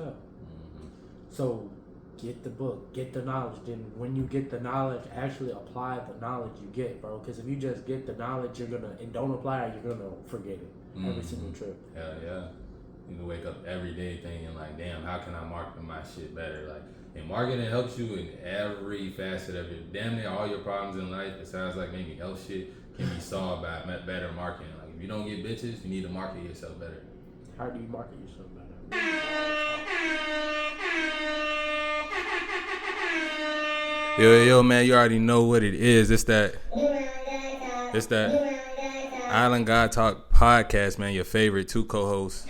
tell. So get the book, get the knowledge. Then when you get the knowledge, actually apply the knowledge you get, bro. Because if you just get the knowledge, and don't apply it, you're gonna forget it every single trip. Hell yeah. You can wake up every day thinking like, damn, how can I market my shit better? Like, and marketing helps you in every facet of your damn near all your problems in life. It sounds like maybe health shit can be solved by better marketing. Like, if you don't get bitches, you need to market yourself better. How do you market yourself better? Yo, man, you already know what it is. It's that Island God Talk podcast, man. Your favorite two co-hosts,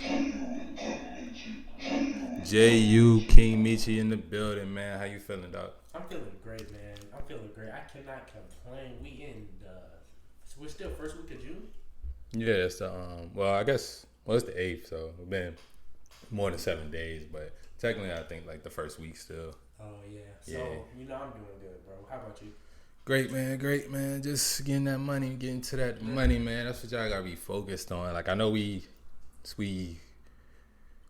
J.U. Kingmeechyyy in the building, man. How you feeling, dog? I'm feeling great, man. I'm feeling great. I cannot complain. We're still first week of June. Yeah, it's the it's the 8th, so it's been more than 7 days, but technically I think like the first week still. Oh yeah. So I'm doing good, bro. How about you? Great, man. Just getting that money, getting to that money, man. That's what y'all gotta be focused on. Like, I know we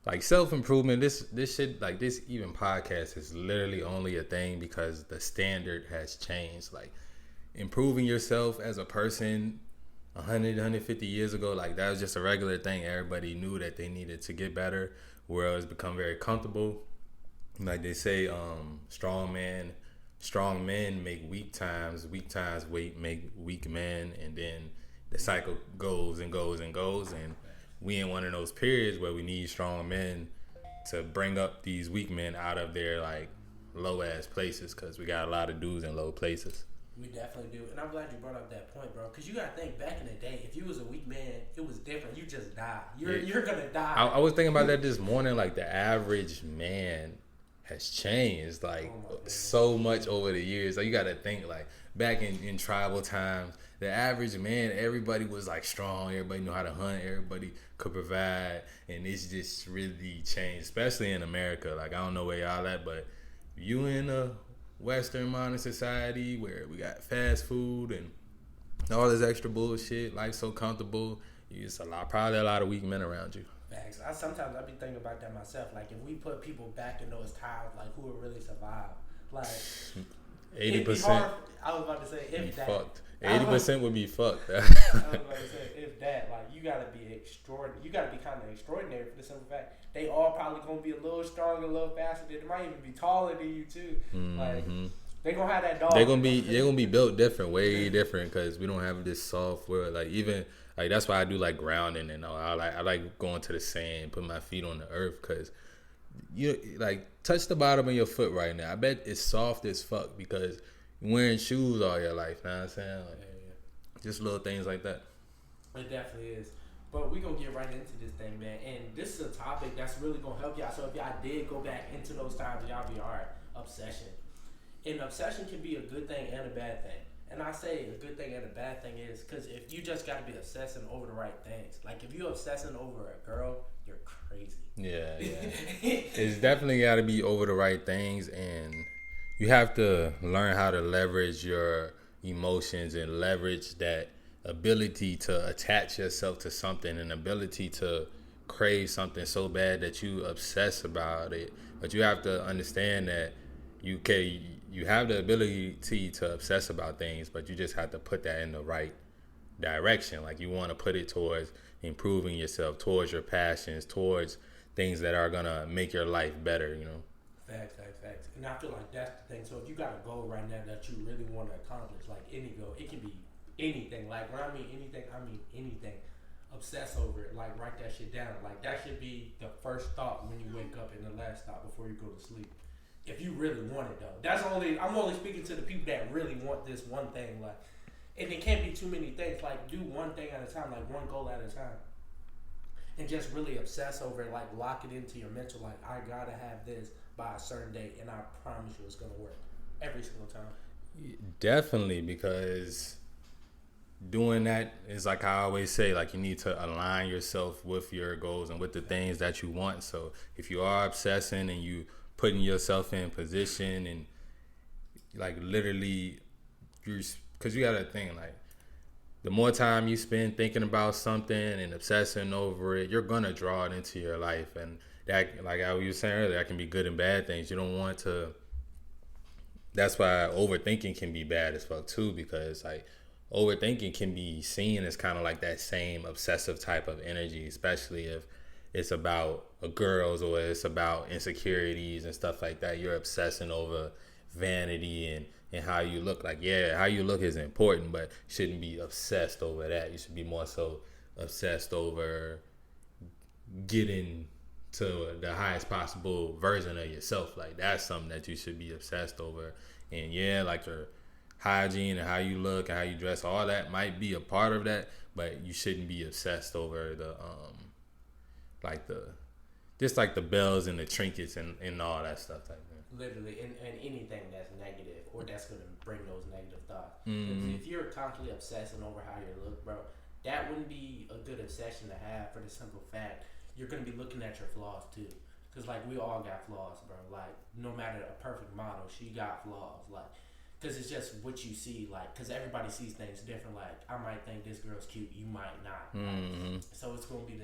like self-improvement. This shit, like this even podcast is literally only a thing because the standard has changed. Like, improving yourself as a person 150 years ago, like that was just a regular thing. Everybody knew that they needed to get better. Whereas it's become very comfortable. Like they say, strong men make weak times make weak men, and then the cycle goes and goes and goes, and we in one of those periods where we need strong men to bring up these weak men out of their like low ass places, because we got a lot of dudes in low places. We definitely do, and I'm glad you brought up that point, bro. Because you gotta think, back in the day, if you was a weak man, it was different. You just died. You're gonna die. I was thinking about that this morning. Like, the average man has changed like so much over the years. Like, you gotta think, like, back in tribal times, the average man, everybody was like strong. Everybody knew how to hunt. Everybody could provide, and it's just really changed, especially in America. Like, I don't know where y'all at, but you in a Western modern society where we got fast food and all this extra bullshit, life's so comfortable, it's probably a lot of weak men around you. Facts. Sometimes I be thinking about that myself. Like, if we put people back in those times, like, who would really survive? Like, 80%. I was about to say, if that. Fucked. 80% would be fucked. I was about to say, if that, like, you gotta be extraordinary. You gotta be kind of extraordinary for the simple fact they all probably gonna be a little stronger, a little faster. They might even be taller than you too. Like, they gonna have that dog. They're gonna be built different, way different, because we don't have this software. Like, even like, that's why I do like grounding and all. I like going to the sand, put my feet on the earth, because you like touch the bottom of your foot right now. I bet it's soft as fuck because you're wearing shoes all your life. Know what I'm saying? Like, just little things like that. It definitely is. But we're going to get right into this thing, man. And this is a topic that's really going to help y'all. So if y'all did go back into those times, y'all be all right. Obsession. And obsession can be a good thing and a bad thing. And I say a good thing and a bad thing is because if you just got to be obsessing over the right things. Like, if you're obsessing over a girl, you're crazy. Yeah. It's definitely got to be over the right things. And you have to learn how to leverage your emotions and leverage that ability to attach yourself to something, an ability to crave something so bad that you obsess about it. But you have to understand that you have the ability to obsess about things, but you just have to put that in the right direction. Like, you want to put it towards improving yourself, towards your passions, towards things that are gonna make your life better, you know. Facts. And I feel like that's the thing. So if you got a goal right now that you really want to accomplish, like any goal, it can be anything. Like, when I mean anything. Obsess over it. Like, write that shit down. Like, that should be the first thought when you wake up and the last thought before you go to sleep. If you really want it, though. I'm only speaking to the people that really want this one thing. Like, and it can't be too many things. Like, do one thing at a time. Like, one goal at a time. And just really obsess over it. Like, lock it into your mental. Like, I gotta have this by a certain date, and I promise you it's gonna work every single time. Definitely, because doing that is, like I always say, like, you need to align yourself with your goals and with the things that you want. So if you are obsessing and you putting yourself in position and, like, literally, because you gotta think, like, the more time you spend thinking about something and obsessing over it, you're gonna draw it into your life. And that, like I was saying earlier, that can be good and bad things. You don't want to. That's why overthinking can be bad as fuck too, because like overthinking can be seen as kind of like that same obsessive type of energy, especially if it's about a girl's or it's about insecurities and stuff like that. You're obsessing over vanity and how you look. Like, yeah, how you look is important, but shouldn't be obsessed over that. You should be more so obsessed over getting to the highest possible version of yourself. Like, that's something that you should be obsessed over. And yeah, like your hygiene and how you look and how you dress, all that might be a part of that, but you shouldn't be obsessed over the like the just like the bells and the trinkets and all that stuff like that. Literally, and anything that's negative or that's gonna bring those negative thoughts. Mm-hmm. If you're constantly obsessing over how you look, bro, that wouldn't be a good obsession to have, for the simple fact you're gonna be looking at your flaws too. Cause like we all got flaws, bro. Like no matter a perfect model, she got flaws. Like, cause it's just what you see. Like, cause everybody sees things different. Like I might think this girl's cute, you might not. Mm-hmm. So it's gonna be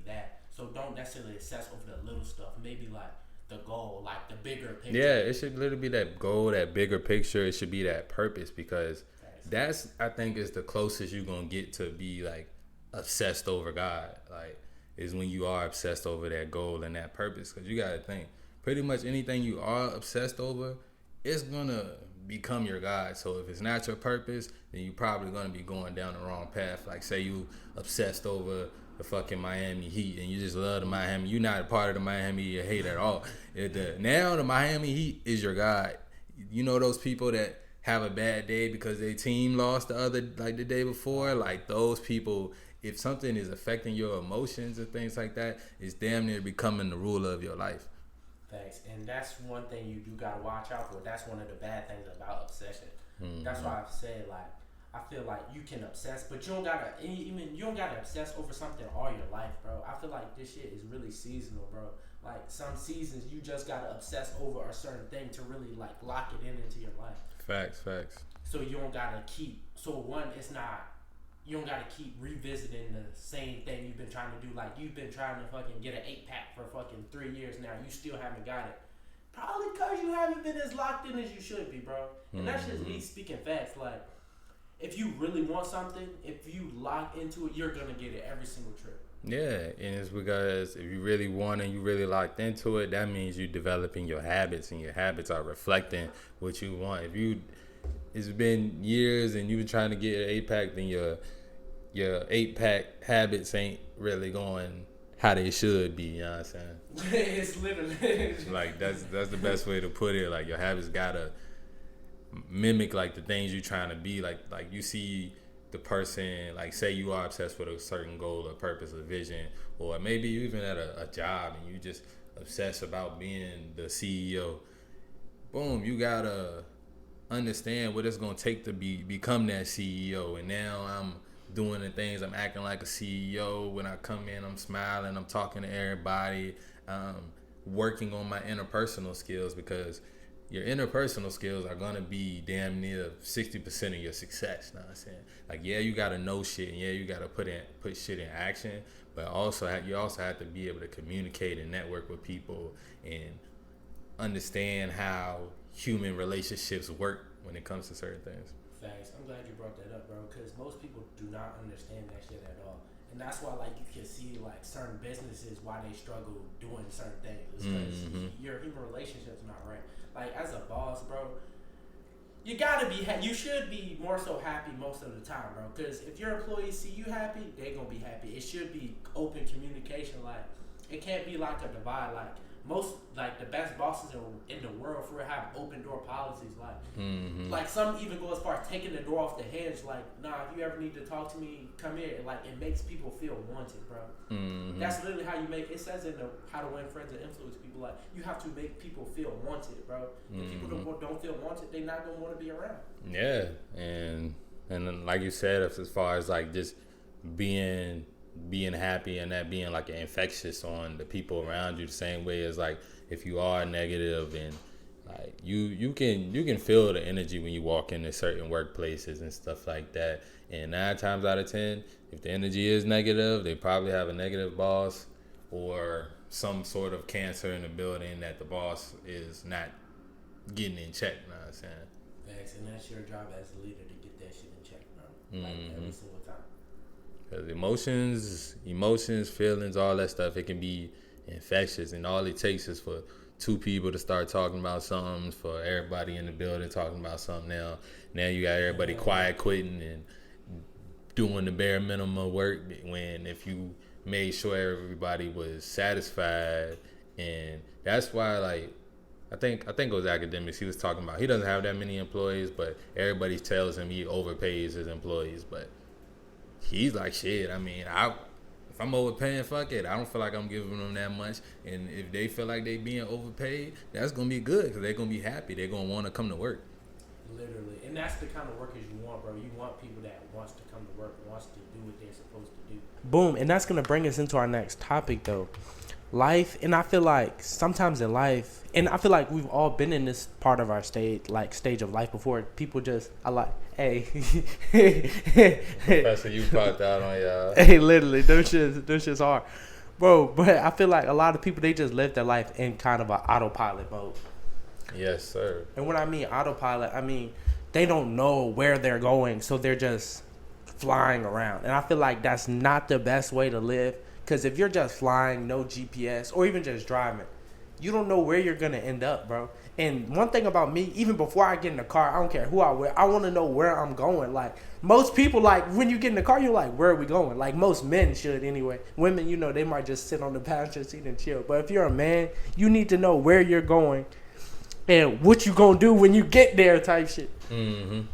that. So don't necessarily obsess over the little stuff. Maybe like the goal, like the bigger picture. Yeah, it should literally be that goal, that bigger picture. It should be that purpose, because that's, I think, is the closest you're gonna get to be like obsessed over God. Like, is when you are obsessed over that goal and that purpose. Because you gotta think, pretty much anything you are obsessed over, it's gonna become your God. So if it's not your purpose, then you're probably gonna be going down the wrong path. Like, say you obsessed over the fucking Miami Heat and you just love the Miami. You're not a part of the Miami Heat at all. Now the Miami Heat is your God. You know those people that have a bad day because their team lost the day before? Like, those people, if something is affecting your emotions and things like that, it's damn near becoming the ruler of your life. Thanks. And that's one thing you do gotta watch out for. That's one of the bad things about obsession. Mm-hmm. That's why I've said, like, I feel like you can obsess, but you don't gotta obsess over something all your life, bro. I feel like this shit is really seasonal, bro. Like, some seasons you just gotta obsess over a certain thing to really like lock it into your life. Facts. So you don't gotta keep. So one, it's not. You don't gotta keep revisiting the same thing you've been trying to do. Like, you've been trying to fucking get an 8-pack for fucking 3 years now. You still haven't got it. Probably because you haven't been as locked in as you should be, bro. And that's just me speaking facts. Like, if you really want something, if you lock into it, you're gonna get it every single trip. Yeah, and it's because if you really want and you really locked into it, that means you're developing your habits, and your habits are reflecting what you want. It's been years and you've been trying to get an 8-pack, then your 8-pack habits ain't really going how they should be. You know what I'm saying? It's literally like that's the best way to put it. Like, your habits gotta mimic like the things you're trying to be. Like you see the person, like, say you are obsessed with a certain goal or purpose or vision, or maybe you even at a job and you just obsessed about being the CEO. Boom, you gotta understand what it's gonna take to become that CEO. And now I'm doing the things, I'm acting like a CEO. When I come in, I'm smiling, I'm talking to everybody, working on my interpersonal skills, because your interpersonal skills are gonna be damn near 60% of your success. Know what I'm saying? Like, yeah, you gotta know shit, and yeah, you gotta put shit in action, but you also have to be able to communicate and network with people and understand how human relationships work when it comes to certain things. Thanks. I'm glad you brought that up, bro, because most people do not understand that shit at all. And that's why, like, you can see, like, certain businesses, why they struggle doing certain things. It's because your human relationship's not right. Like, as a boss, bro, you gotta be, you should be more so happy most of the time, bro. Because if your employees see you happy, they gonna be happy. It should be open communication. Like, it can't be like a divide. Like, most, like, the best bosses in the world for have open door policies. Like, like, some even go as far as taking the door off the hinge. Like, nah, if you ever need to talk to me, come here. Like, it makes people feel wanted, bro. That's literally how you make. It says in the How to Win Friends and Influence People, like, you have to make people feel wanted, bro. If people don't feel wanted, they're not gonna want to be around. Yeah, and then, like you said, as far as like just being happy and that being like infectious on the people around you, the same way as like if you are negative and like you can feel the energy when you walk into certain workplaces and stuff like that. And 9 times out of 10, if the energy is negative, they probably have a negative boss or some sort of cancer in the building that the boss is not getting in check. You know what I'm saying? Facts, and that's your job as a leader to get that shit in check, bro. Like every single time. Because emotions, feelings, all that stuff, it can be infectious, and all it takes is for two people to start talking about something, for everybody in the building talking about something. Now you got everybody quiet quitting and doing the bare minimum work, when if you made sure everybody was satisfied. And that's why, like, I think it was academics he was talking about. He doesn't have that many employees, but everybody tells him he overpays his employees. But he's like, shit, I mean, if I'm overpaying, fuck it. I don't feel like I'm giving them that much. And if they feel like they being overpaid, that's going to be good, because they're going to be happy. They're going to want to come to work. Literally. And that's the kind of workers you want, bro. You want people that wants to come to work, wants to do what they're supposed to do. Boom. And that's going to bring us into our next topic, though. Life. And I feel like sometimes in life, and I feel like we've all been in this part of our stage of life before. People just, hey. Professor, you popped out on y'all. Hey, literally, those shits are. Bro, but I feel like a lot of people, they just live their life in kind of an autopilot mode. Yes, sir. And when I mean autopilot, I mean they don't know where they're going, so they're just flying around. And I feel like that's not the best way to live, because if you're just flying, no GPS, or even just driving, you don't know where you're going to end up, bro. And one thing about me, even before I get in the car, I don't care who I'm with, I want to know where I'm going. Like, most people, like, when you get in the car, you're like, where are we going? Like, most men should anyway. Women, you know, they might just sit on the passenger seat and chill. But if you're a man, you need to know where you're going and what you gonna do when you get there, type shit.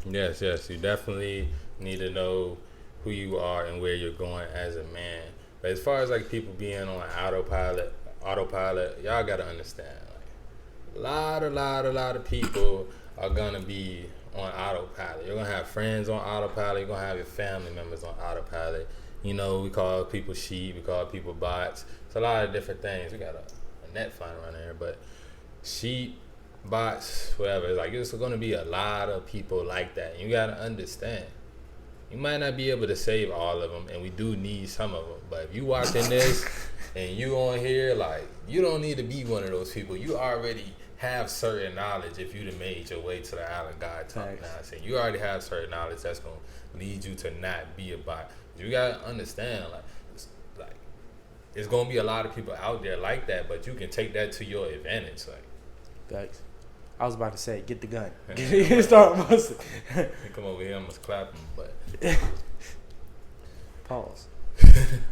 Yes. You definitely need to know who you are and where you're going as a man. But as far as like people being on autopilot, y'all gotta understand. Like, a lot of people are gonna be on autopilot. You're gonna have friends on autopilot. You're gonna have your family members on autopilot. You know, we call people sheep. We call people bots. It's a lot of different things. We got a net fund around here, but sheep, bots, whatever. Like, there's going to be a lot of people like that. You got to understand. You might not be able to save all of them, and we do need some of them. But if you watching this and you on here, like, you don't need to be one of those people. You already have certain knowledge if you'd have made your way to the island God talk nonsense. You already have certain knowledge that's going to lead you to not be a bot. You got to understand, like, there's going to be a lot of people out there like that, but you can take that to your advantage. Like, thanks. I was about to say, get the gun. Start busting. Come over here, I must clap him, but pause.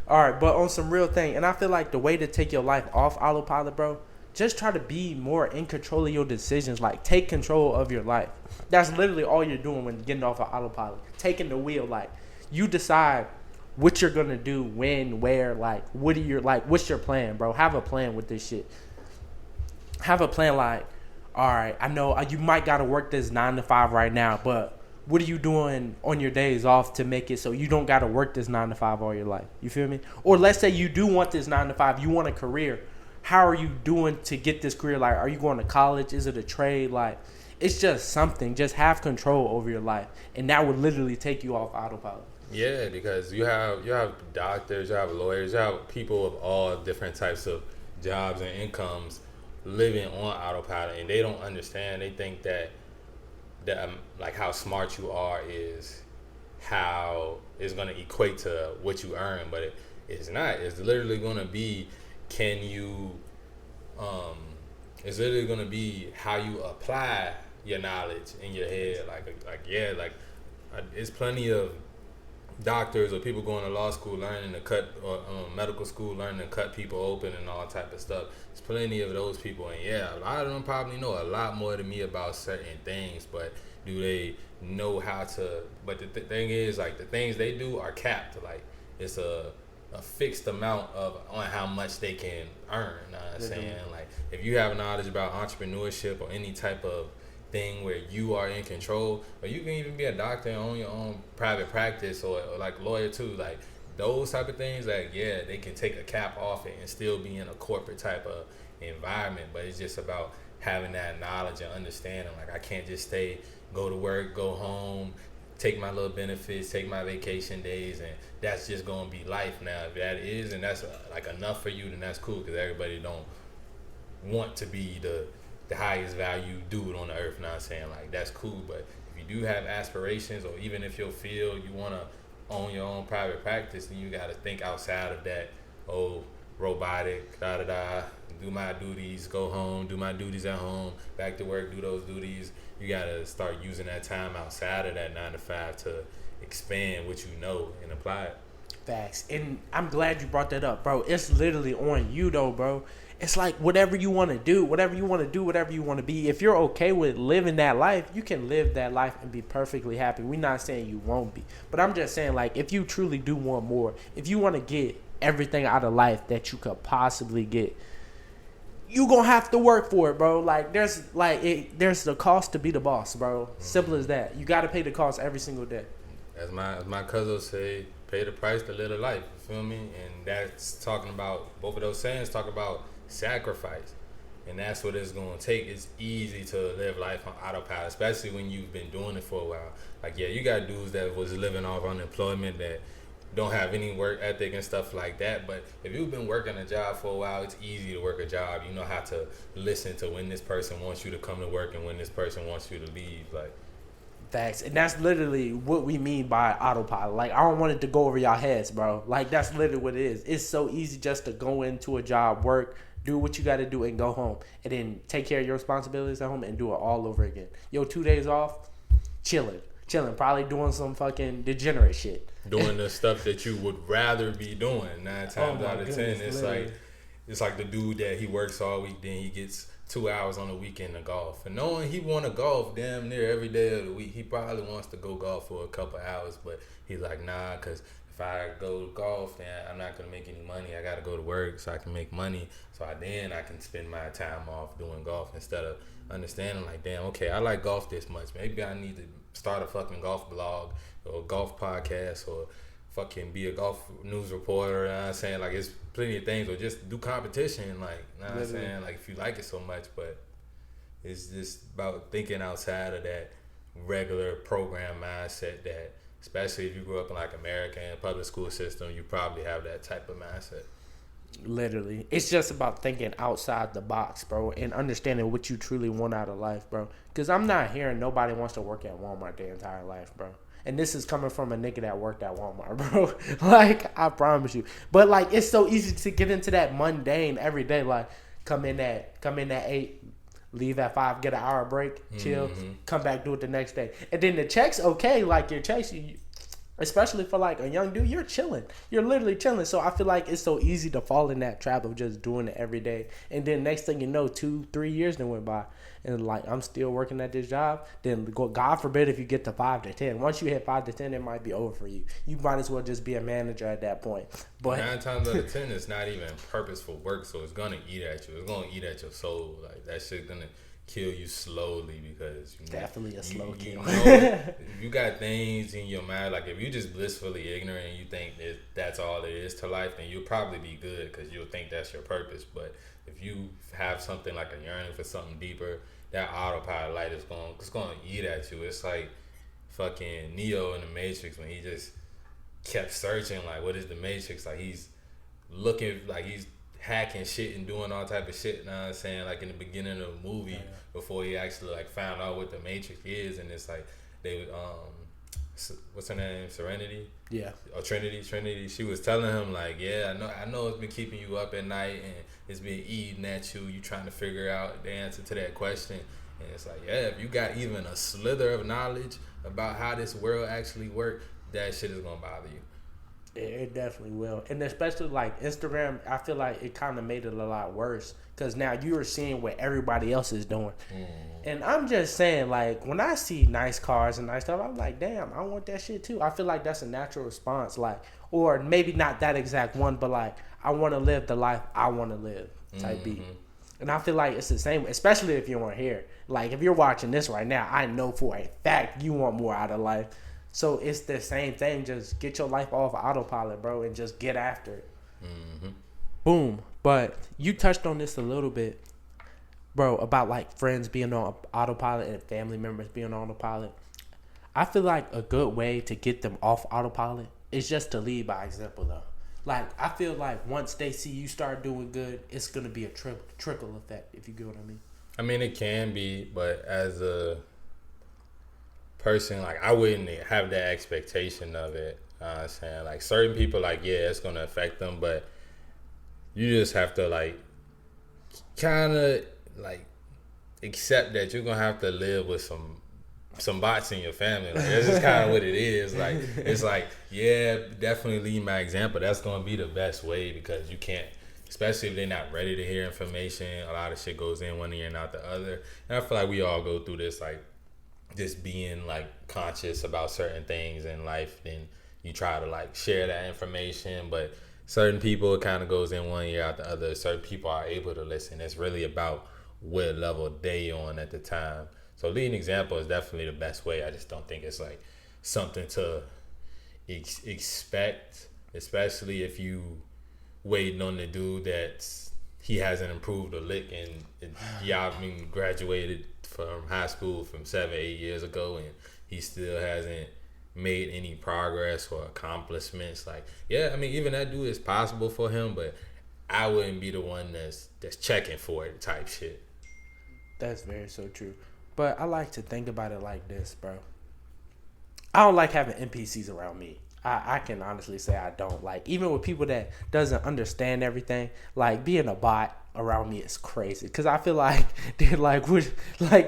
All right, but on some real thing, and I feel like the way to take your life off autopilot, bro, just try to be more in control of your decisions. Like, take control of your life. That's literally all you're doing when getting off of autopilot. Taking the wheel. Like, you decide what you're gonna do, when, where. Like, what's your plan, bro? Have a plan with this shit. Have a plan. Like, all right, I know you might gotta work this 9 to 5 right now, but what are you doing on your days off to make it so you don't gotta work this 9 to 5 all your life? You feel me? Or let's say you do want this 9 to 5, you want a career. How are you doing to get this career? Like, are you going to college? Is it a trade? Like, it's just something. Just have control over your life, and that would literally take you off autopilot. Yeah, because you have doctors, you have lawyers, you have people of all different types of jobs and incomes living on autopilot, and they don't understand. They think that like how smart you are is how it's going to equate to what you earn, but it's not. It's literally going to be it's literally going to be how you apply your knowledge in your head. It's plenty of doctors or people going to law school learning to cut, or medical school learning to cut people open and all type of stuff. There's plenty of those people, and yeah, a lot of them probably know a lot more than me about certain things, but do they know how to? But the thing is, like, the things they do are capped. Like, it's a fixed amount on how much they can earn. You know what I'm saying? Like, if you have knowledge about entrepreneurship or any type of thing where you are in control, or you can even be a doctor and own your own private practice, or like lawyer too, like those type of things, like, yeah, they can take a cap off it and still be in a corporate type of environment. But it's just about having that knowledge and understanding. Like, I can't just go to work, go home, take my little benefits, take my vacation days, and that's just gonna be life now. If that is, and that's like enough for you, then that's cool, because everybody don't want to be the highest value dude on the earth. Not saying like that's cool, but if you do have aspirations, or even if you feel you want to own your own private practice, then you got to think outside of that. Oh, robotic, do my duties, go home, do my duties at home, back to work, do those duties. You got to start using that time outside of that 9 to 5 to expand what you know and apply it. Facts. And I'm glad you brought that up, bro. It's literally on you, though, bro. It's like whatever you want to do, whatever you want to be. If you're okay with living that life, you can live that life and be perfectly happy. We're not saying you won't be. But I'm just saying, like, if you truly do want more, if you want to get everything out of life that you could possibly get, you gonna have to work for it, bro. Like, there's the cost to be the boss, bro. Simple as that. You got to pay the cost every single day. As my cousin say, pay the price to live a life. You feel me? And that's talking about, both of those sayings talk about sacrifice, and that's what it's gonna take. It's easy to live life on autopilot, especially when you've been doing it for a while. Like, yeah, you got dudes that was living off unemployment that don't have any work ethic and stuff like that, but if you've been working a job for a while, it's easy to work a job. You know how to listen to when this person wants you to come to work and when this person wants you to leave. Like, facts. And that's literally what we mean by autopilot. Like, I don't want it to go over y'all heads, bro. Like, that's literally what it is. It's so easy just to go into a job, work, do what you got to do, and go home, and then take care of your responsibilities at home and do it all over again. 2 days off, chilling, probably doing some fucking degenerate shit, doing the stuff that you would rather be doing. 9 times out of 10, it's literally. it's like the dude that he works all week, then he gets 2 hours on the weekend to golf. And knowing he want to golf damn near every day of the week, he probably wants to go golf for a couple hours, but he's like, nah, because if I go golf, then I'm not going to make any money. I got to go to work so I can make money, so I can spend my time off doing golf, instead of understanding like, damn, okay, I like golf this much. Maybe I need to start a fucking golf blog or a golf podcast, or fucking be a golf news reporter. You know what I'm saying? Like, it's plenty of things, or just do competition. Like, you know what I'm saying? Like, if you like it so much, but it's just about thinking outside of that regular program mindset that, especially if you grew up in like American public school system, you probably have that type of mindset. Literally. It's just about thinking outside the box, bro, and understanding what you truly want out of life, bro. Because I'm not hearing nobody wants to work at Walmart their entire life, bro. And this is coming from a nigga that worked at Walmart, bro. Like, I promise you. But, like, it's so easy to get into that mundane every day. Like, come in at 8, leave at 5, get an hour break, chill, come back, do it the next day. And then the check's okay. Like, your checks, especially for like a young dude, you're chilling. You're literally chilling. So I feel like it's so easy to fall in that trap of just doing it every day. And then next thing you know, 2-3 years then went by, and like, I'm still working at this job. Then God forbid if you get to 5 to 10. Once you hit 5 to 10, it might be over for you. You might as well just be a manager at that point. But 9 times out of 10, it's not even purposeful work, so it's gonna eat at you. It's gonna eat at your soul. Like, that shit gonna kill you slowly, because definitely a slow kill. You got things in your mind, like if you just blissfully ignorant and you think that that's all there is to life, then you'll probably be good, because you'll think that's your purpose. But if you have something like a yearning for something deeper, that autopilot light is going to eat at you. It's like fucking Neo in the Matrix, when he just kept searching, like, what is the Matrix? Like, he's looking, like, he's hacking shit and doing all type of shit, you know what I'm saying? Like, in the beginning of the movie, before he actually like found out what the Matrix is. And it's like, they what's her name, Serenity, or Trinity, she was telling him like, yeah, I know it's been keeping you up at night, and it's been eating at you trying to figure out the answer to that question. And it's like, yeah, if you got even a slither of knowledge about how this world actually works, that shit is gonna bother you. It definitely will. And especially like Instagram, I feel like it kind of made it a lot worse, because now you're seeing what everybody else is doing. And I'm just saying, like, when I see nice cars and nice stuff, I'm like, damn, I want that shit too. I feel like that's a natural response, like, or maybe not that exact one, but like, I want to live the life I want to live type beat. And I feel like it's the same, especially if you weren't here. Like, if you're watching this right now, I know for a fact you want more out of life. So it's the same thing. Just get your life off autopilot, bro, and just get after it. Boom. But you touched on this a little bit, bro, about like friends being on autopilot and family members being on autopilot. I feel like a good way to get them off autopilot is just to lead by example, though. Like, I feel like once they see you start doing good, it's going to be a trickle effect, if you get what I mean. I mean, it can be, but as a person, like, I wouldn't have that expectation of it. I'm saying, like, certain people, like, yeah, it's going to affect them, but you just have to, like, kind of, like, accept that you're going to have to live with some bots in your family. Like, that's just kind of what it is. Like, it's like, yeah, definitely lead by example. That's going to be the best way, because you can't, especially if they're not ready to hear information. A lot of shit goes in one ear and out the other. And I feel like we all go through this, like, just being, like, conscious about certain things in life. Then you try to, like, share that information, but certain people, it kind of goes in one ear out the other. Certain people are able to listen. It's really about what level they on at the time. So leading example is definitely the best way. I just don't think it's like something to expect, especially if you waiting on the dude he hasn't improved a lick, and y'all been graduated from high school from 7-8 years ago, and he still hasn't made any progress or accomplishments. Like, yeah, I mean, even that dude is possible for him, but I wouldn't be the one that's checking for it type shit. That's very so true. But I like to think about it like this, bro. I don't like having NPCs around me. I can honestly say I don't. Like, even with people that doesn't understand everything, like, being a bot around me is crazy. Because I feel like they're like,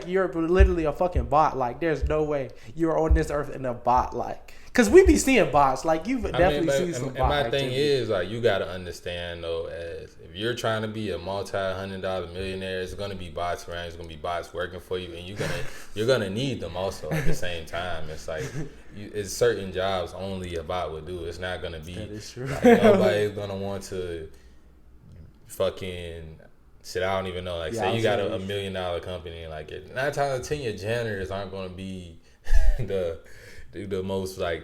you're literally a fucking bot. Like, there's no way you're on this earth in a bot. Like, because we be seeing bots. Like, you've definitely seen some bots. And my thing is, like, you got to understand, though, as if you're trying to be a multi-$100 millionaire, it's going to be bots around. It's going to be bots working for you. And you're gonna need them also at the same time. It's like, it's certain jobs only a bot would do. It's not going to be, that is true. Like, nobody's going to want to fucking shit. I don't even know. Like, say you got a $1 million company, like, 9 times out of 10 your janitors aren't going to be the most, like,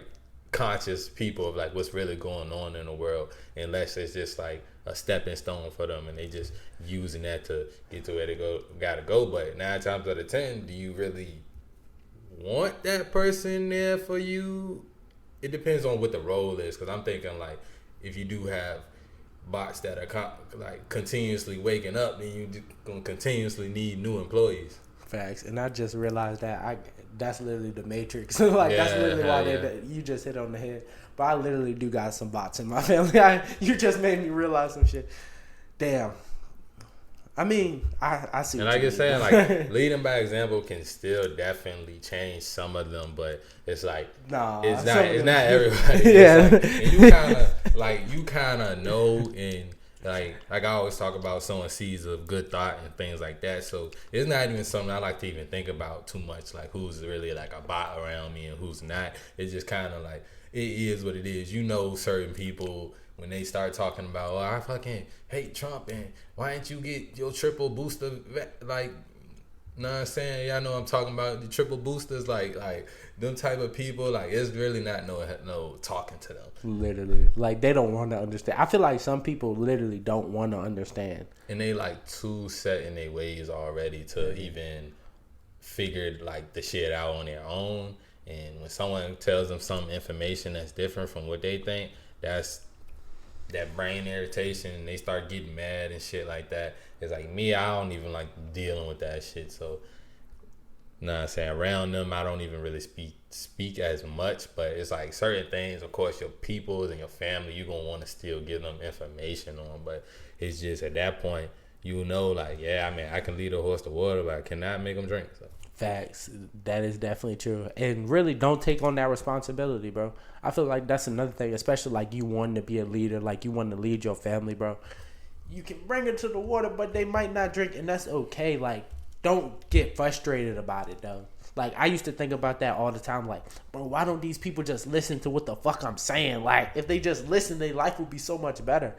conscious people of, like, what's really going on in the world, unless it's just like a stepping stone for them and they just using that to get to where they gotta go. But 9 times out of 10, do you really want that person there for you? It depends on what the role is, because I'm thinking, like, if you do have bots that are like continuously waking up, then you gonna continuously need new employees. Facts. And I just realized that that's literally the Matrix. Like, that's literally why you just hit on the head. But I literally do got some bots in my family. You just made me realize some shit. Damn. I mean, I see. And like you're saying, like, leading by example can still definitely change some of them, but it's like, it's not everybody. Yeah. And you kind of know, and like I always talk about sowing seeds of good thought and things like that. So it's not even something I like to even think about too much, like who's really like a bot around me and who's not. It's just kind of like, it is what it is. You know, certain people, when they start talking about, oh, I fucking hate Trump, and why didn't you get your triple booster, like, know what I'm saying? Y'all know I'm talking about the triple boosters, like them type of people. Like, it's really not no talking to them. Literally, like, they don't want to understand. I feel like some people literally don't want to understand, and they like too set in their ways already to even figure, like, the shit out on their own. And when someone tells them some information that's different from what they think, that's that brain irritation, and they start getting mad and shit like that. It's like, me, I don't even like dealing with that shit. So, I'm saying, around them, I don't even really speak as much. But it's like certain things, of course, your peoples and your family, you're gonna want to still give them information on. But it's just at that point, you know, like, yeah, I mean, I can lead a horse to water, but I cannot make them drink. So. Facts. That is definitely true. And really, don't take on that responsibility, bro. I feel like that's another thing, especially like you wanting to be a leader, like you want to lead your family, bro. You can bring it to the water, but they might not drink, and that's okay. Like, don't get frustrated about it, though. Like, I used to think about that all the time. Like, bro, why don't these people just listen to what the fuck I'm saying? Like, if they just listen, their life would be so much better.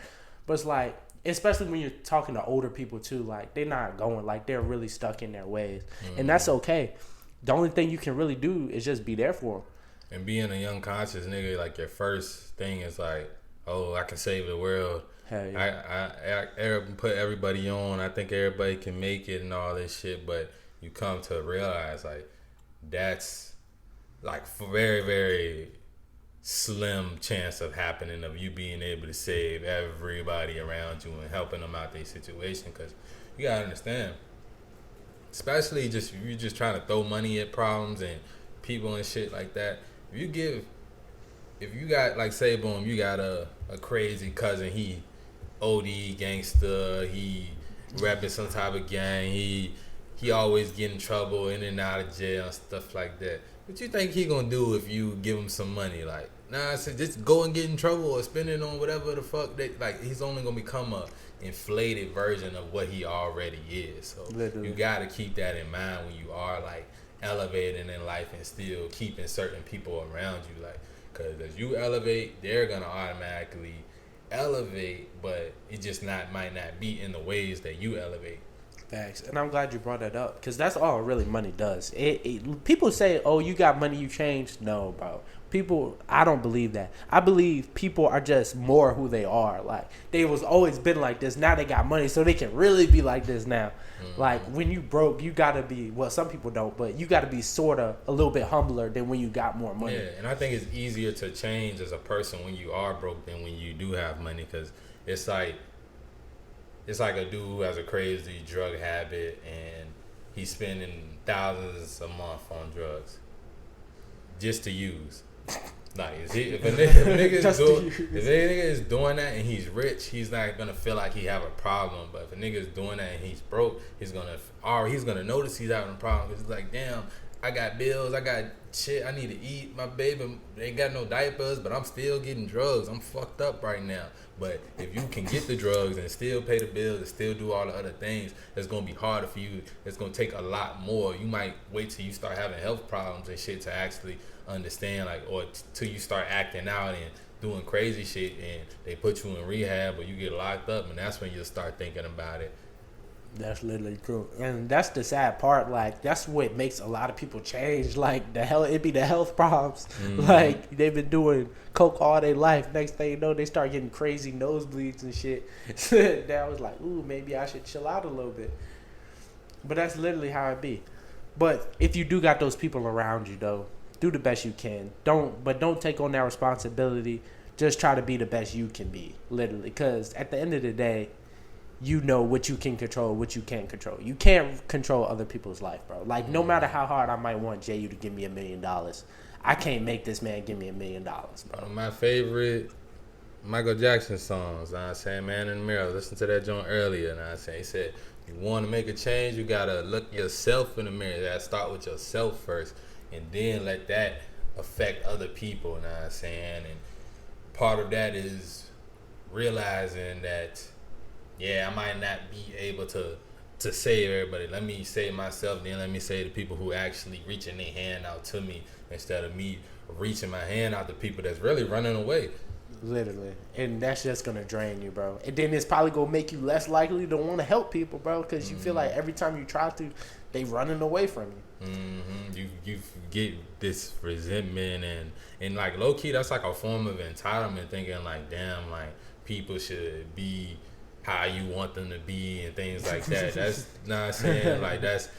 But it's like, especially when you're talking to older people too, like, they're not going, like, they're really stuck in their ways. And that's okay. The only thing you can really do is just be there for them. And being a young conscious nigga, like, your first thing is like, oh, I can save the world. Hell yeah. I put everybody on. I think everybody can make it and all this shit. But you come to realize, like, that's like very, very slim chance of happening of you being able to save everybody around you and helping them out their situation. Because you gotta understand, especially just if you're just trying to throw money at problems and people and shit like that. If you got, like, say, boom, you got a crazy cousin, he OD gangster, he repping some type of gang, he always get in trouble, in and out of jail and stuff like that. What you think he gonna do if you give him some money? Like, nah, I said just go and get in trouble or spend it on whatever the fuck that, like, he's only gonna become a inflated version of what he already is. So literally, you gotta keep that in mind when you are, like, elevating in life and still keeping certain people around you, like, because as you elevate, they're gonna automatically elevate, but it just might not be in the ways that you elevate. Facts. And I'm glad you brought that up, because that's all really money does. People say, oh, you got money, you changed. No, bro. People, I don't believe that. I believe people are just more who they are. Like, they was always been like this. Now they got money, so they can really be like this now. Mm-hmm. Like, when you broke, you got to be, well, some people don't, but you got to be sort of a little bit humbler than when you got more money. Yeah, and I think it's easier to change as a person when you are broke than when you do have money, because it's like a dude who has a crazy drug habit and he's spending thousands a month on drugs just to use. Like, if a nigga is doing that and he's rich, he's not gonna feel like he have a problem. But if a nigga is doing that and he's broke, he's gonna notice he's having a problem, because it's like, damn, I got bills, I got shit, I need to eat. My baby ain't got no diapers, but I'm still getting drugs. I'm fucked up right now. But if you can get the drugs and still pay the bills and still do all the other things, it's gonna be harder for you. It's gonna take a lot more. You might wait till you start having health problems and shit to actually understand, like, or till you start acting out and doing crazy shit and they put you in rehab or you get locked up, and that's when you'll start thinking about it. That's literally true. And that's the sad part. Like, that's what makes a lot of people change. Like, it be the health problems. Mm-hmm. Like, they've been doing coke all their life. Next thing you know, they start getting crazy nosebleeds and shit. That was like, ooh, maybe I should chill out a little bit. But that's literally how it be. But if you do got those people around you, though, do the best you can. Don't take on that responsibility. Just try to be the best you can be, literally. Because at the end of the day, you know what you can control, what you can't control. You can't control other people's life, bro. Like, no matter how hard I might want JU to give me $1 million, I can't make this man give me $1 million, bro. One of my favorite Michael Jackson songs, I saying, Man in the Mirror. Listen to that joint earlier, and I say, he said, you want to make a change, you gotta look yourself in the mirror. You gotta start with yourself first, and then let that affect other people. You know what I'm saying? And part of that is realizing that, yeah, I might not be able to save everybody. Let me save myself, then let me save the people who actually reaching their hand out to me, instead of me reaching my hand out to people that's really running away. Literally. And that's just going to drain you, bro. And then it's probably going to make you less likely to want to help people, bro, because you feel like every time you try to, they running away from you. Mm-hmm. You get this resentment and like, low-key, that's like a form of entitlement, thinking like, damn, like, people should be how you want them to be and things like that. That's not I'm saying, like, that's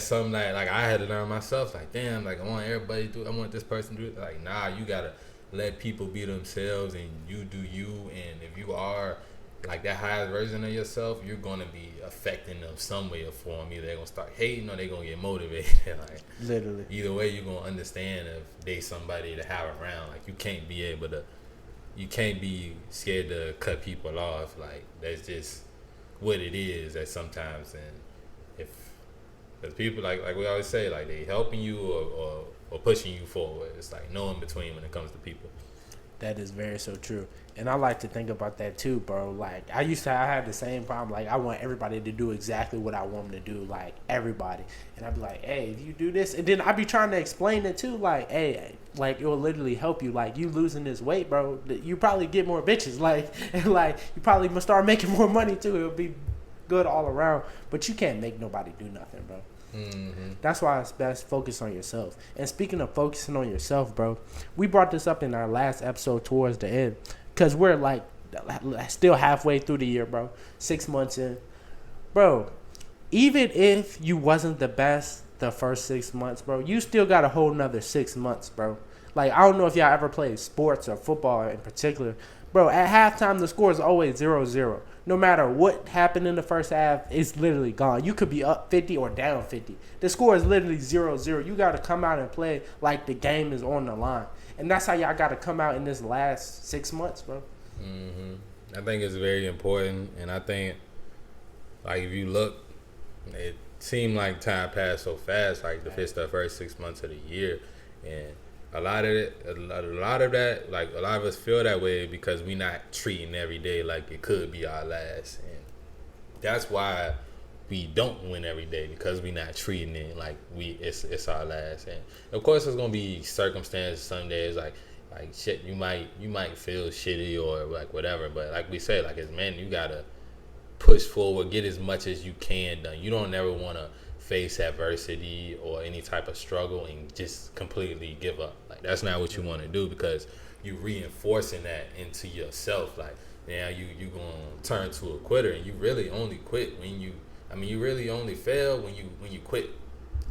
something like I had to learn myself. Like, damn, like, I want everybody to do it. I want this person to do it. Like, nah, you gotta let people be themselves and you do you. And if you are like that highest version of yourself, you're gonna be affecting them some way or form. Either they're gonna start hating or they're gonna get motivated. Like, literally, either way, you're gonna understand if they somebody to have around. Like, you can't be scared to cut people off. Like, that's just what it is. That sometimes, and because people, like we always say, like, they helping you or pushing you forward. It's like no in between when it comes to people. That is very so true. And I like to think about that too, bro. Like, I had the same problem. Like, I want everybody to do exactly what I want them to do. Like, everybody. And I'd be like, hey, if you do this. And then I'd be trying to explain it too. Like, hey, like, it will literally help you. Like, you losing this weight, bro, you probably get more bitches. Like, and like, you probably must start making more money too. It'll be good all around. But you can't make nobody do nothing, bro. Mm-hmm. That's why it's best focus on yourself. And speaking of focusing on yourself, bro, we brought this up in our last episode towards the end, because we're like still halfway through the year, bro. 6 months in, bro. Even if you wasn't the best, the first 6 months, bro. You still got a whole nother 6 months, bro. Like, I don't know if y'all ever played sports or football in particular. Bro, at halftime, the score is always 0-0. No matter what happened in the first half, it's literally gone. You could be up 50 or down 50. The score is literally 0-0. You got to come out and play like the game is on the line. And that's how y'all got to come out in this last 6 months, bro. I think it's very important. And I think, like, if you look, it seemed like time passed so fast, like the first 6 months of the year. And a lot of that, like a lot of us feel that way because we not treating every day like it could be our last, and that's why we don't win every day, because we not treating it like it's our last. And of course, there's gonna be circumstances some days like shit. You might feel shitty or like whatever, but like we say, like as men, you gotta push forward, get as much as you can done. You don't ever want to face adversity or any type of struggle and just completely give up. Like that's not what you want to do, because you reinforcing that into yourself. Like now you gonna turn to a quitter, and you really only quit when you really only fail when you quit.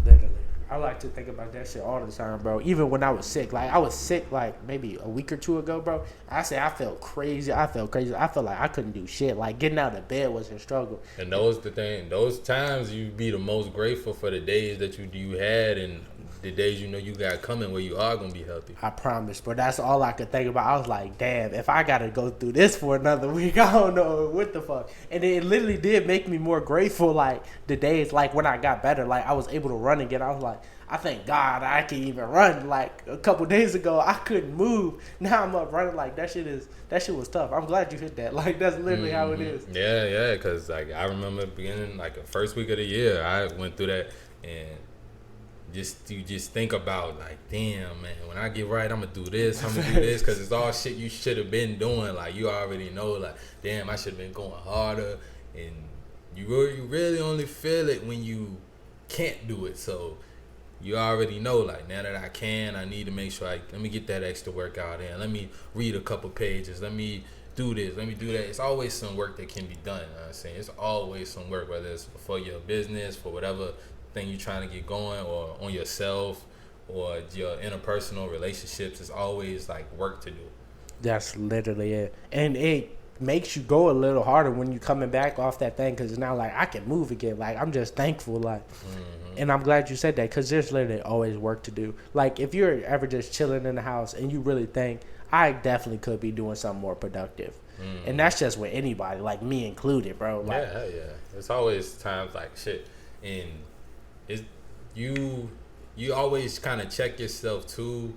Literally. I like to think about that shit all the time, bro. Even when I was sick. Like, I was sick, like, maybe a week or two ago, bro. I felt crazy. I felt like I couldn't do shit. Like, getting out of bed was a struggle. And those the thing. Those times you be the most grateful for the days that you had, and the days you know you got coming where you are going to be healthy. I promise, bro. That's all I could think about. I was like, damn, if I got to go through this for another week, I don't know what the fuck. And it literally did make me more grateful, like, the days, like, when I got better. Like, I was able to run again. I was like, I thank God I can even run. Like, a couple days ago, I couldn't move. Now I'm up running. Like, that shit was tough. I'm glad you hit that. Like, that's literally how it is. Yeah, because, like, I remember beginning, like, the first week of the year, I went through that, and you just think about, like, damn, man, when I get right, I'm going to do this, because it's all shit you should have been doing. Like, you already know, like, damn, I should have been going harder, and you really only feel it when you can't do it. So you already know, like, now that I can, I need to make sure, let me get that extra workout in. Let me read a couple pages. Let me do this. Let me do that. It's always some work that can be done. You know what I'm saying? It's always some work, whether it's for your business, for whatever thing you're trying to get going, or on yourself, or your interpersonal relationships. It's always, like, work to do. That's literally it. And it makes you go a little harder when you're coming back off that thing, because now, like, I can move again. Like, I'm just thankful, like. And I'm glad you said that, because there's literally always work to do. Like, if you're ever just chilling in the house and you really think, I definitely could be doing something more productive. And that's just with anybody, like me included, bro. Like, yeah. It's always times like shit. And it's, you always kind of check yourself too.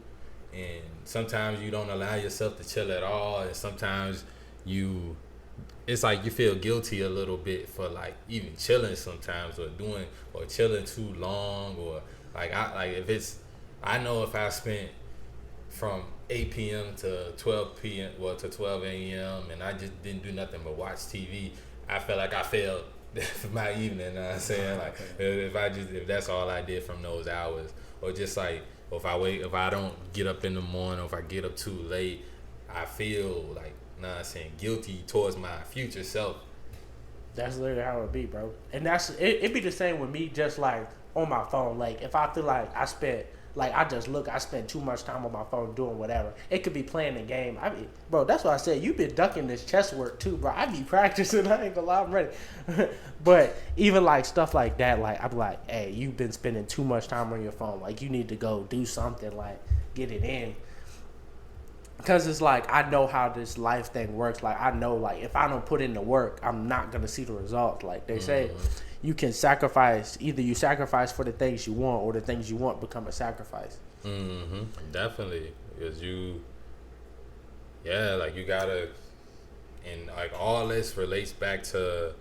And sometimes you don't allow yourself to chill at all. And sometimes it's like you feel guilty a little bit for, like, even chilling sometimes, or chilling too long, or I know if I spent from 8 p.m. to 12 p.m. to 12 a.m. and I just didn't do nothing but watch TV, I felt like I failed my evening. You know what I'm saying? Like, if that's all I did from those hours, or just like if I don't get up in the morning, or if I get up too late, I feel like, know what I'm saying, guilty towards my future self. That's literally how it be, bro. And it be the same with me, just like on my phone. Like, if I feel like I spent too much time on my phone doing whatever. It could be playing a game. Bro, that's what I said. You've been ducking this chess work too, bro. I be practicing. I ain't gonna lie, I'm ready. But even like stuff like that, like, I be like, hey, you've been spending too much time on your phone. Like, you need to go do something, like, get it in. Because it's like, I know how this life thing works. Like, I know, like, if I don't put in the work, I'm not going to see the results. Like, they say you can sacrifice. Either you sacrifice for the things you want, or the things you want become a sacrifice. Definitely. Because like, you got to, and, like, all this relates back to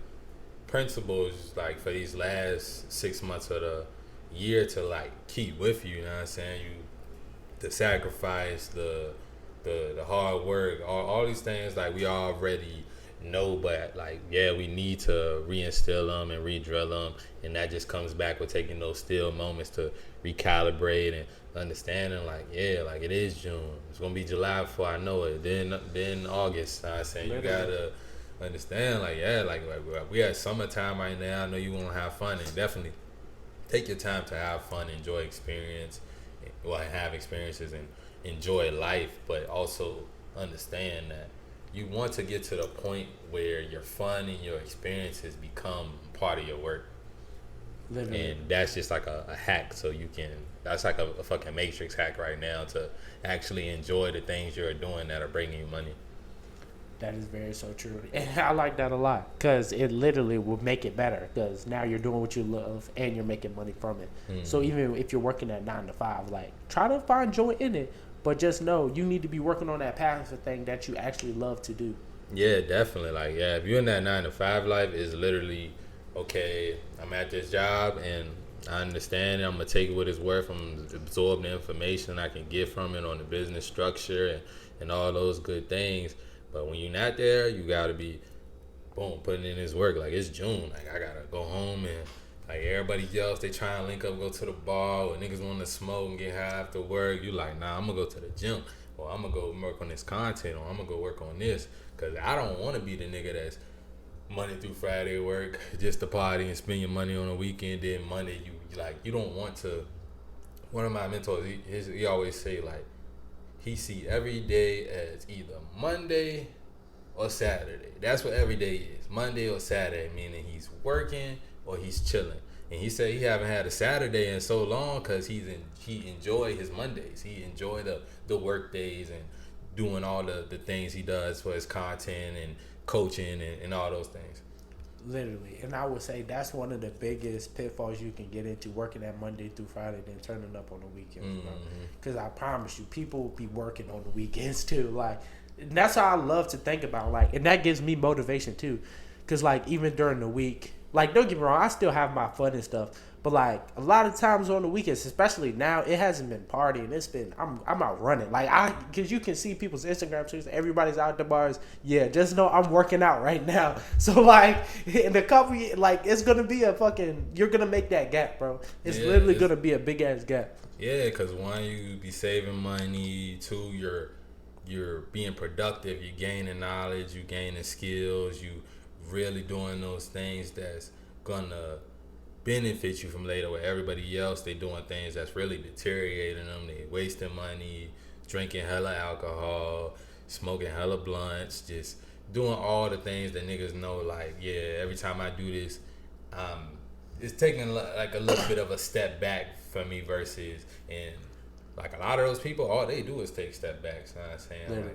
principles, like, for these last 6 months of the year to, like, keep with you, you know what I'm saying? The sacrifice, the hard work, all these things, like, we already know, but, like, we need to reinstill them and re-drill them, and that just comes back with taking those still moments to recalibrate and understanding, like, like, it is June, it's gonna be July before I know it, then August. I'm saying, you gotta understand, like, like we at summertime right now. I know you wanna have fun, and definitely take your time to have fun, enjoy have experiences and enjoy life, but also understand that you want to get to the point where your fun and your experiences become part of your work. Literally. And that's just like a hack, so you can. That's like a fucking matrix hack right now to actually enjoy the things you're doing that are bringing you money. That is very so true. And I like that a lot because it literally will make it better because now you're doing what you love and you're making money from it. So even if you're working at 9 to 5, like try to find joy in it, but just know you need to be working on that passive thing that you actually love to do. Yeah, definitely. Like, yeah, if you're in that 9 to 5 life, it's literally, okay, I'm at this job and I understand it. I'm going to take it with its worth. I'm going to absorb the information I can get from it on the business structure and all those good things. But when you're not there, you got to be, boom, putting in this work. Like, it's June. Like, I got to go home and, like, everybody else, they try and link up, go to the bar, or niggas want to smoke and get high after work. You like, nah, I'm going to go to the gym, or I'm going to go work on this content, or I'm going to go work on this. Because I don't want to be the nigga that's Monday through Friday work, just to party and spend your money on a weekend. Then Monday, you don't want to. One of my mentors, he always say, like, he see every day as either Monday or Saturday. That's what every day is. Monday or Saturday, meaning he's working or he's chilling. And he said he haven't had a Saturday in so long because he enjoy his Mondays. He enjoy the work days and doing all the things he does for his content and coaching and all those things. Literally. And I would say that's one of the biggest pitfalls you can get into, working that Monday through Friday, then turning up on the weekends, bro. Because I promise you, people will be working on the weekends too. Like, and that's how I love to think about. Like, and that gives me motivation too. Because, like, even during the week, like, don't get me wrong, I still have my fun and stuff. But, like, a lot of times on the weekends, especially now, it hasn't been partying. It's been, I'm out running. Like, because you can see people's Instagram stories. Everybody's out at the bars. Yeah, just know I'm working out right now. So, like, in a couple, like, it's going to be a fucking, you're going to make that gap, bro. It's literally going to be a big-ass gap. Yeah, because one, you be saving money. Two, you're being productive. You're gaining knowledge. You gaining skills. You really doing those things that's going to benefit you from later, where everybody else, they doing things that's really deteriorating them. They wasting money, drinking hella alcohol, smoking hella blunts, just doing all the things that niggas know, like, yeah, every time I do this, it's taking like a little bit of a step back for me versus, and like a lot of those people, all they do is take step backs. You know what I'm saying?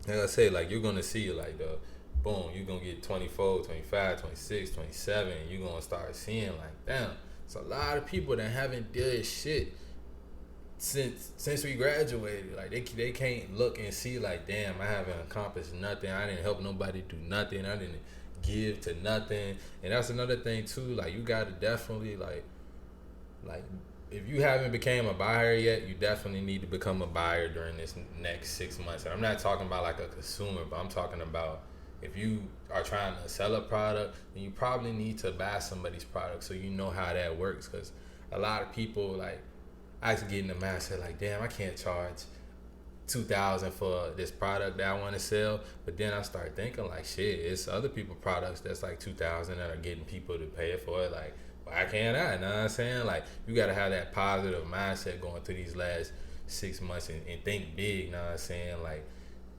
Like I say, like, you're gonna see like the boom, you're going to get 24, 25, 26, 27. You're going to start seeing like, damn, it's a lot of people that haven't did shit since we graduated. Like, they can't look and see like, damn, I haven't accomplished nothing. I didn't help nobody do nothing. I didn't give to nothing. And that's another thing too. Like, you got to definitely like if you haven't became a buyer yet, you definitely need to become a buyer during this next 6 months. And I'm not talking about like a consumer, but I'm talking about, if you are trying to sell a product, then you probably need to buy somebody's product so you know how that works. Because a lot of people, like, I used to get in the mindset like, damn, I can't charge $2,000 for this product that I want to sell. But then I start thinking like, shit, it's other people's products that's like $2,000 that are getting people to pay it for it. Like, why can't I? You know what I'm saying? Like, you got to have that positive mindset going through these last 6 months and think big. You know what I'm saying? Like,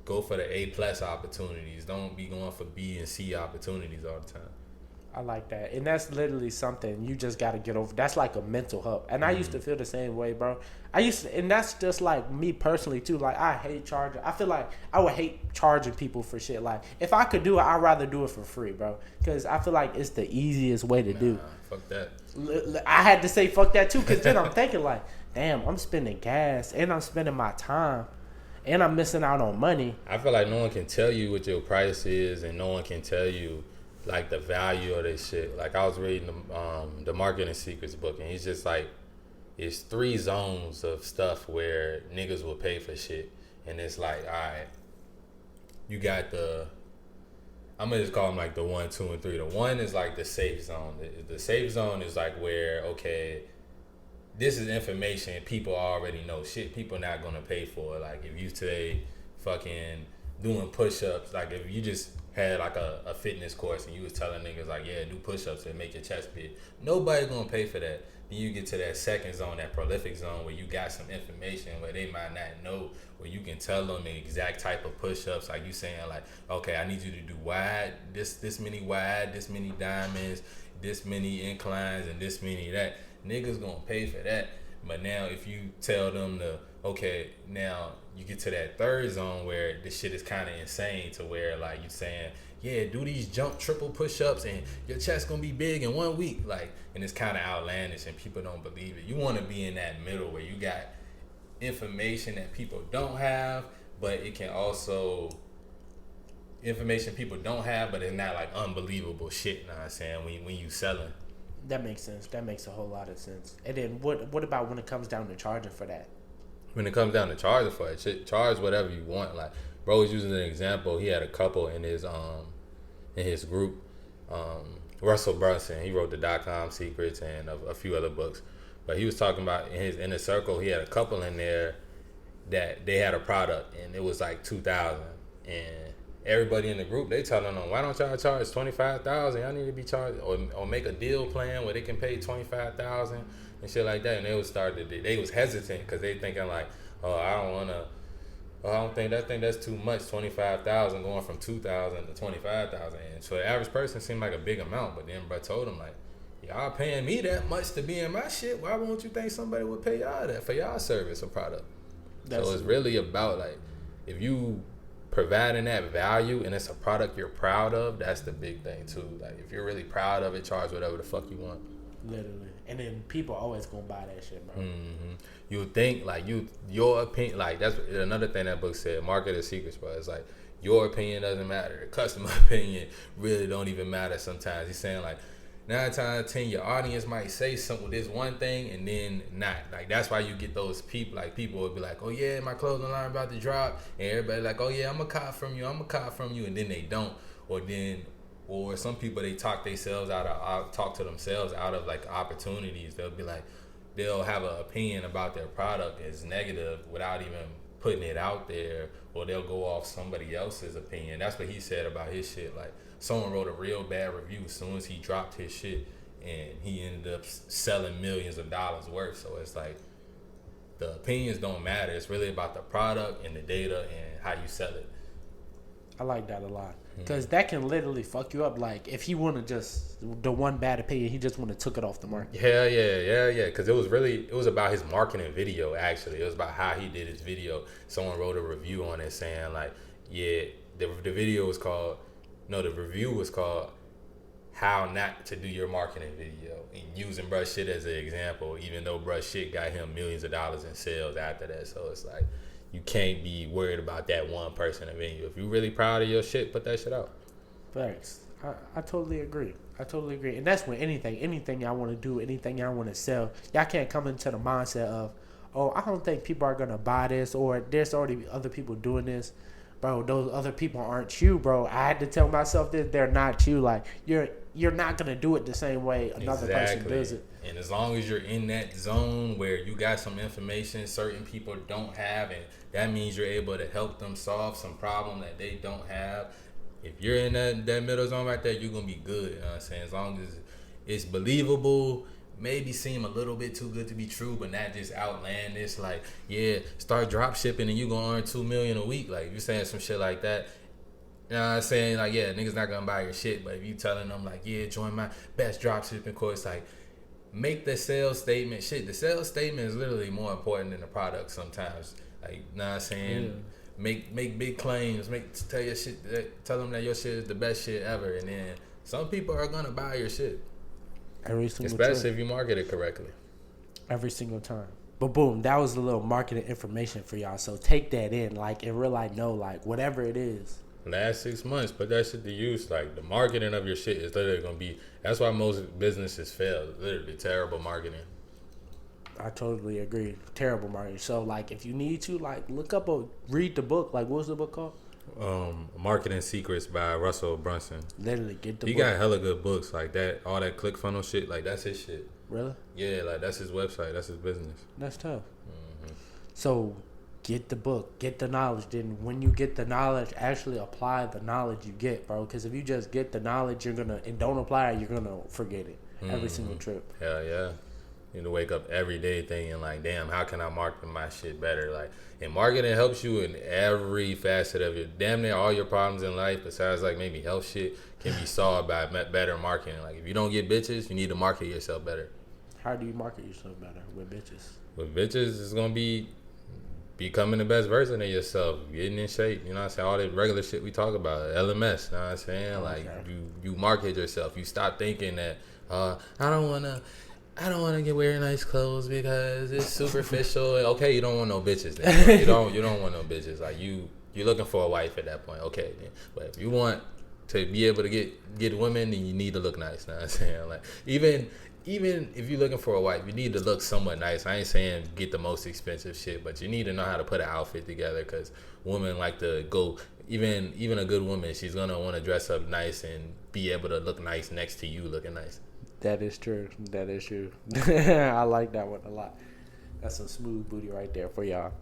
go for the A+ opportunities. Don't be going for B and C opportunities all the time. I like that. And that's literally something you just got to get over. That's like a mental hub. And I used to feel the same way, bro. And that's just like me personally too. Like, I hate charging. I feel like I would hate charging people for shit. Like, if I could do it, I'd rather do it for free, bro. Because I feel like it's the easiest way to do. Fuck that. I had to say fuck that too, because then I'm thinking like, damn, I'm spending gas and I'm spending my time. And I'm missing out on money. I feel like no one can tell you what your price is, and no one can tell you like the value of this shit. Like, I was reading the Marketing Secrets book, and he's just like, it's 3 zones of stuff where niggas will pay for shit, and it's like, all right, you got I'm gonna just call them like the 1, 2, and 3. The 1 is like the safe zone. The safe zone is like where, okay, this is information people already know. Shit people not gonna pay for. Like, if you say fucking doing push-ups, like if you just had like a fitness course and you was telling niggas like, yeah, do push-ups and make your chest big, nobody gonna pay for that. Then you get to that second zone, that prolific zone, where you got some information where they might not know, where you can tell them the exact type of push-ups. Like you saying, like, okay, I need you to do wide, this many wide, this many diamonds, this many inclines, and this many that. Niggas gonna pay for that. But now if you tell them okay, now you get to that third zone where this shit is kind of insane, to where like you saying, yeah, do these jump triple push-ups and your chest gonna be big in 1 week, like, and it's kind of outlandish and people don't believe it. You want to be in that middle where you got information that people don't have, but it can also information people don't have, but it's not like unbelievable shit. You know what I'm saying? When you selling. That makes sense. That makes a whole lot of sense. And then what about when it comes down to charging for that? When it comes down to charging for it, charge whatever you want. Like, bro was using an example. He had a couple in his group. Russell Brunson, he wrote the .com Secrets and a few other books. But he was talking about in his inner circle, he had a couple in there that they had a product and it was like $2,000, and everybody in the group, they telling them, why don't y'all charge $25,000? Y'all need to be charged, or make a deal plan where they can pay $25,000 and shit like that. And they was hesitant because they thinking like, oh, I think that's too much, $25,000 going from $2,000 to $25,000. And so the average person seemed like a big amount, but then bro told him like, y'all paying me that much to be in my shit. Why won't you think somebody would pay y'all that for y'all service or product? So it's really about like, if you providing that value and it's a product you're proud of, that's the big thing too. Like, if you're really proud of it, charge whatever the fuck you want. Literally. And then people always gonna buy that shit, bro. Mm-hmm. You would think like your opinion, like that's another thing that book said, market is secrets, bro. It's like your opinion doesn't matter. The customer opinion really don't even matter sometimes. He's saying like 9 times out of 10 your audience might say something, this one thing, and then not. Like, that's why you get those people, like people would be like, oh yeah, my clothing line about to drop, and everybody like, oh yeah, I'm a cop from you, and then they don't. Or some people, they talk to themselves out of like opportunities. They'll be like, they'll have an opinion about their product as negative without even putting it out there, or they'll go off somebody else's opinion. That's what he said about his shit. Like, someone wrote a real bad review as soon as he dropped his shit, and he ended up selling millions of dollars worth. So it's like, the opinions don't matter. It's really about the product and the data and how you sell it. I like that a lot. Because that can literally fuck you up. Like, if he would have just, the one bad opinion, he just would have took it off the market. Yeah. Because it was about his marketing video, actually. It was about how he did his video. Someone wrote a review on it saying, like, yeah, the review was called How Not to Do Your Marketing Video. And using bruh shit as an example, even though bruh shit got him millions of dollars in sales after that. So it's like, you can't be worried about that one person in you. If you're really proud of your shit, put that shit out. Thanks. I totally agree. And that's when anything y'all want to do, anything y'all want to sell, y'all can't come into the mindset of, oh, I don't think people are going to buy this, or there's already other people doing this. Bro, those other people aren't you, bro. I had to tell myself that they're not you. Like, you're not going to do it the same way another person does it. And as long as you're in that zone where you got some information certain people don't have, and that means you're able to help them solve some problem that they don't have. If you're in that middle zone right there, you're going to be good. You know what I'm saying? As long as it's believable, maybe seem a little bit too good to be true, but not just outlandish. Like, yeah, start drop shipping and you're going to earn $2 million a week. Like, you're saying some shit like that. You know what I'm saying? Like, yeah, niggas not going to buy your shit. But if you telling them, like, yeah, join my best drop shipping course, like, make the sales statement. Shit, the sales statement is literally more important than the product sometimes. Like, you know what I'm saying? Yeah. Make big claims. Tell them that your shit is the best shit ever. And then some people are going to buy your shit. Every single Especially time. If you market it correctly. Every single time. But boom, that was a little marketing information for y'all. So take that in, like, and realize, know, like, whatever it is. Last 6 months, put that shit to use. Like, the marketing of your shit is literally going to be, that's why most businesses fail. Literally terrible marketing. I totally agree. Terrible marketing. So, like, if you need to, like, read the book. Like, what's the book called? Marketing Secrets by Russell Brunson. Literally, get the book. He got hella good books like that. All that ClickFunnels shit, like, that's his shit. Really? Yeah, like, that's his website. That's his business. That's tough. Mm-hmm. So, get the book. Get the knowledge. Then when you get the knowledge, actually apply the knowledge you get, bro. Because if you just get the knowledge, and don't apply it, you're going to forget it. Every single trip. Hell yeah. You need to wake up every day thinking like, damn, how can I market my shit better? Like, and marketing helps you in every facet of it. Damn near all your problems in life, besides like maybe health shit, can be solved by better marketing. Like, if you don't get bitches, you need to market yourself better. How do you market yourself better with bitches? With bitches, it's gonna be becoming the best version of yourself, getting in shape. You know what I'm saying? All the regular shit we talk about, LMS. You know what I'm saying? Like, you market yourself. You stop thinking that I don't wanna get wearing nice clothes because it's superficial. Okay, you don't want no bitches then. You don't want no bitches. Like, you're looking for a wife at that point. Okay, then. But if you want to be able to get women, then you need to look nice. You know what I'm saying? Like, even if you're looking for a wife, you need to look somewhat nice. I ain't saying get the most expensive shit, but you need to know how to put an outfit together, because women like to go, even a good woman, she's going to want to dress up nice and be able to look nice next to you looking nice. That is true. I like that one a lot. That's some smooth booty right there for y'all.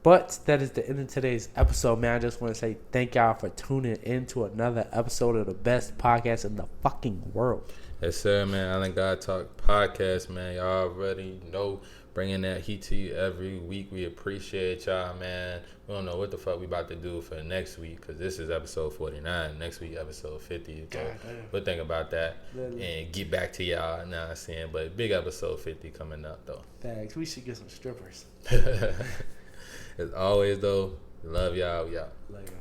But that is the end of today's episode, man. I just want to say thank y'all for tuning in to another episode of the best podcast in the fucking world. Yes, sir, man. Island God Talk podcast, man. Y'all already know, bringing that heat to you every week. We appreciate y'all, man. We don't know what the fuck we about to do for next week, because this is episode 49. Next week, episode 50. So we'll think about that and get back to y'all. Know what I'm saying? But big episode 50 coming up, though. Thanks. We should get some strippers. As always, though, love y'all. Later.